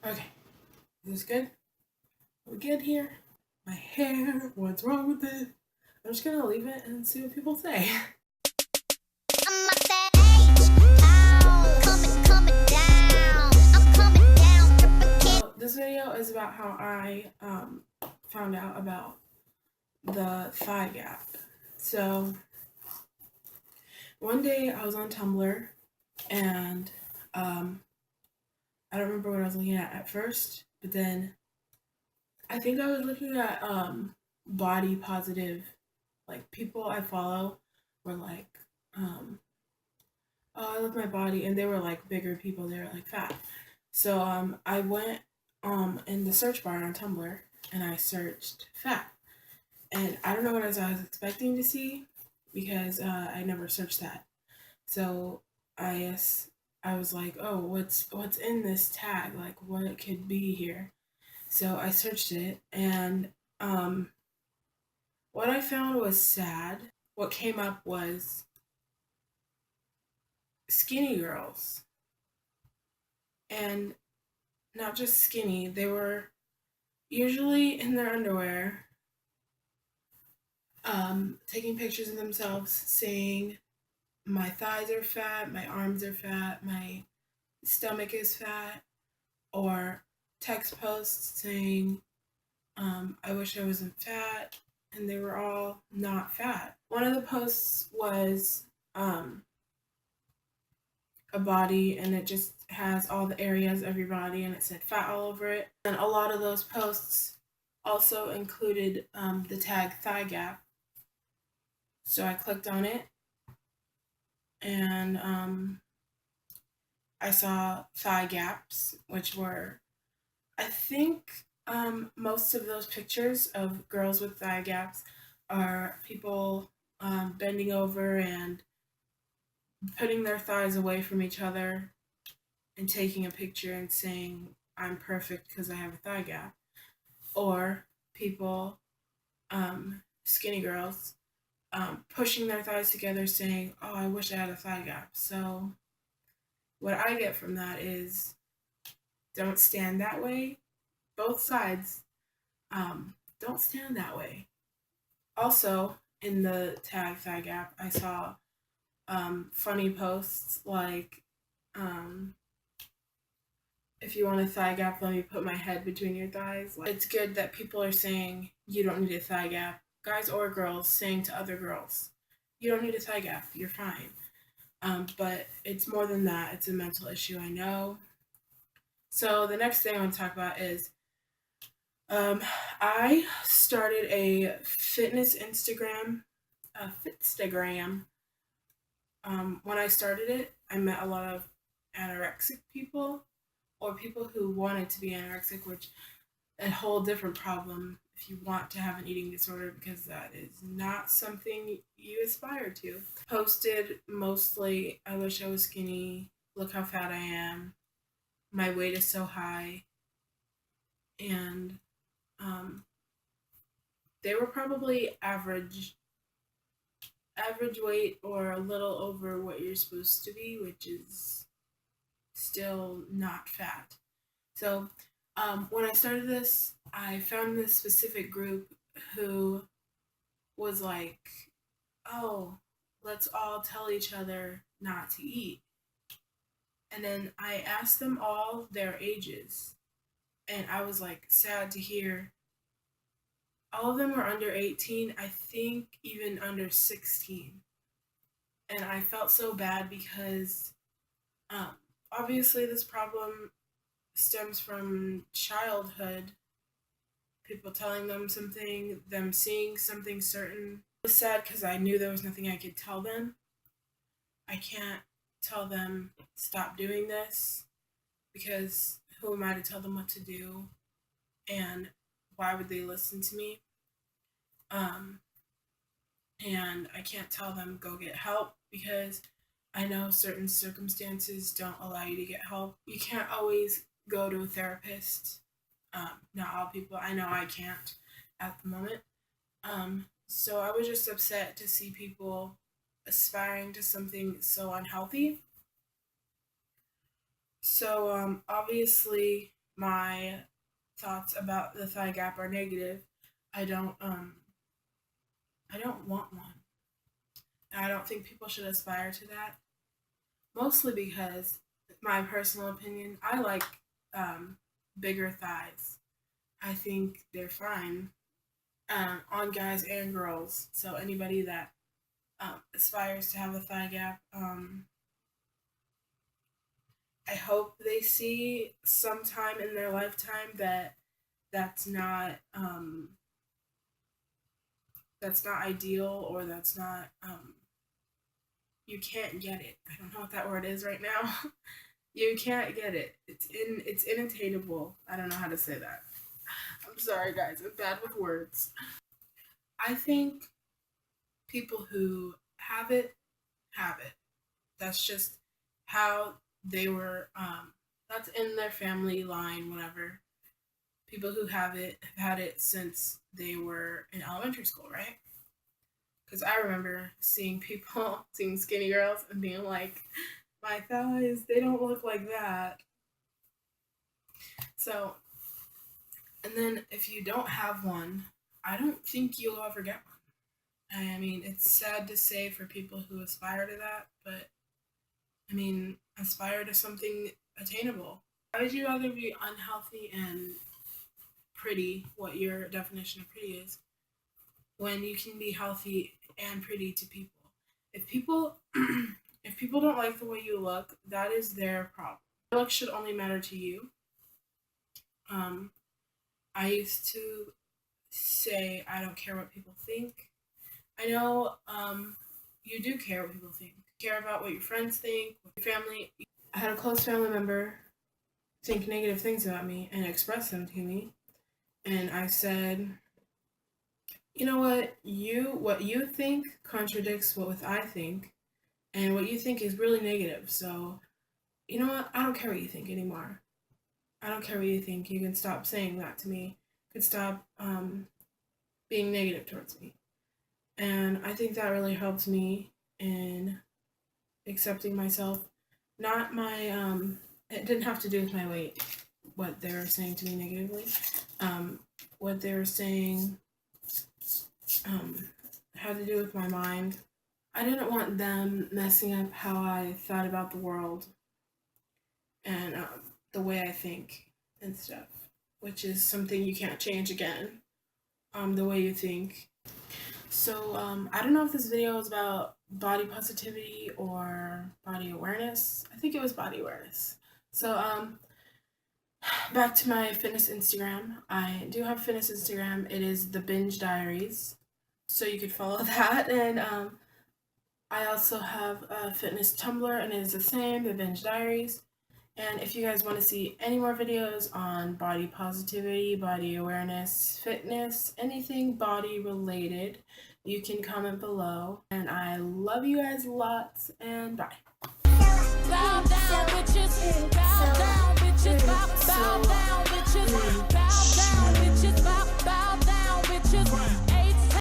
Okay, is this good? Are we good here? My hair, what's wrong with it? I'm just gonna leave it and see what people say. I'm at that age now. Coming down. I'm coming down. So this video is about how I found out about the thigh gap. So one day I was on Tumblr and I don't remember what I was looking at first, but then I think I was looking at body positive, like people I follow were like oh, I love my body, and they were like bigger people. They were like fat. So I went in the search bar on Tumblr and I searched fat, and I don't know what I was expecting to see because I never searched that. So I was like, oh, what's in this tag? Like, what could be here? So I searched it, and what I found was sad. What came up was skinny girls, and not just skinny, they were usually in their underwear, taking pictures of themselves saying, my thighs are fat, my arms are fat, my stomach is fat, or text posts saying, I wish I wasn't fat, and they were all not fat. One of the posts was a body, and it just has all the areas of your body, and it said fat all over it. And a lot of those posts also included the tag thigh gap. So I clicked on it, and I saw thigh gaps, which were, I think, most of those pictures of girls with thigh gaps are people bending over and putting their thighs away from each other and taking a picture and saying, I'm perfect because I have a thigh gap. Or people, skinny girls, pushing their thighs together saying, oh, I wish I had a thigh gap. So what I get from that is don't stand that way. Both sides, don't stand that way. Also, in the tag thigh gap, I saw funny posts like, if you want a thigh gap, let me put my head between your thighs. Like, it's good that people are saying you don't need a thigh gap. Guys or girls saying to other girls, you don't need a thigh gap, you're fine. But it's more than that. It's a mental issue, I know. So the next thing I want to talk about is I started a fitness Instagram, Fitstagram. When I started it, I met a lot of anorexic people or people who wanted to be anorexic, which a whole different problem if you want to have an eating disorder, because that is not something you aspire to. Posted mostly, I wish I was skinny, look how fat I am, my weight is so high, and they were probably average weight or a little over what you're supposed to be, which is still not fat. So when I started this, I found this specific group who was like, oh, let's all tell each other not to eat. And then I asked them all their ages, and I was like sad to hear all of them were under 18, I think even under 16. And I felt so bad because um, obviously this problem stems from childhood, people telling them something, them seeing something certain. It was sad because I knew there was nothing I could tell them. I can't tell them stop doing this because who am I to tell them what to do, and why would they listen to me? Um, and I can't tell them go get help because I know certain circumstances don't allow you to get help. You can't always go to a therapist. Not all people. I know I can't at the moment. So I was just upset to see people aspiring to something so unhealthy. So obviously my thoughts about the thigh gap are negative. I don't I don't want one. I don't think people should aspire to that. Mostly because, my personal opinion, I like um, bigger thighs. I think they're fine on guys and girls. So anybody that aspires to have a thigh gap, I hope they see sometime in their lifetime that that's not that's not ideal, or that's not you can't get it. I don't know what that word is right now. You can't get it. It's inattainable. I don't know how to say that. I'm sorry guys, I'm bad with words. I think people who have it. That's just how they were that's in their family line, whatever. People who have had it since they were in elementary school, right? Because I remember seeing people, seeing skinny girls, and being like, my thighs, they don't look like that. So, and then if you don't have one, I don't think you'll ever get one. I mean, it's sad to say for people who aspire to that, but I mean, aspire to something attainable. Why would you rather be unhealthy and pretty, what your definition of pretty is, when you can be healthy and pretty to people? If people if people don't like the way you look, that is their problem. Your look should only matter to you. Um, I used to say I don't care what people think. I know you do care what people think. You care about what your friends think, what your family. I had a close family member think negative things about me and express them to me, and I said, you know what you think contradicts what I think, and what you think is really negative. So you know what? I don't care what you think anymore. I don't care what you think. You can stop saying that to me. You can stop being negative towards me. And I think that really helped me in accepting myself. Not my, it didn't have to do with my weight, what they were saying to me negatively. What they were saying had to do with my mind. I didn't want them messing up how I thought about the world and the way I think and stuff, which is something you can't change again. The way you think. So I don't know if this video is about body positivity or body awareness. I think it was body awareness. So back to my fitness Instagram. I do have fitness Instagram. It is the Binge Diaries, so you could follow that. And I also have a fitness Tumblr, and it is the same, the Binge Diaries. And if you guys want to see any more videos on body positivity, body awareness, fitness, anything body related, you can comment below. And I love you guys lots, and bye.